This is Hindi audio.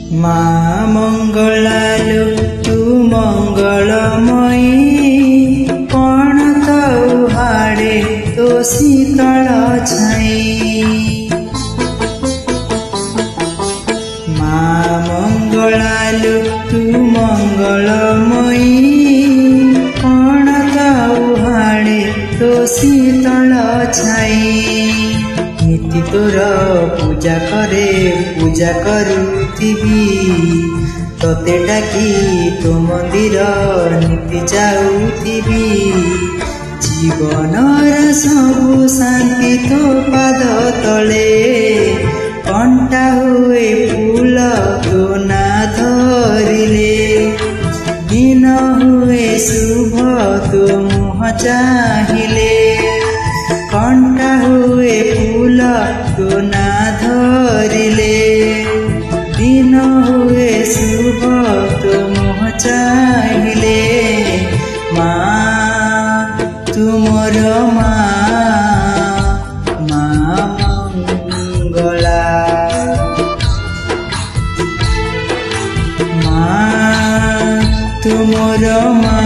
माँ मंगलालु तू मंगलमयी कण तौ हाड़े तो शीतल छाई। माँ मंगलालु तू मंगलमयी कण तौ हाड़े तो शीतल छाई। नीति तोर पूजा करे पूजा करुथिबी तोते डाकी तो मंदिर नीति जाउथिबी। जीवनर सबु शांति तो पाद तले कंटा हुए फूल तो ना धरिले। दिन हुए शुभ तो मुह चाहिले कंटा हुए फूल तो ना धरिले। दिन हुए शुभ तो मुह चाहिले। माँ तुमर माँ मंगला। माँ तुमर माँ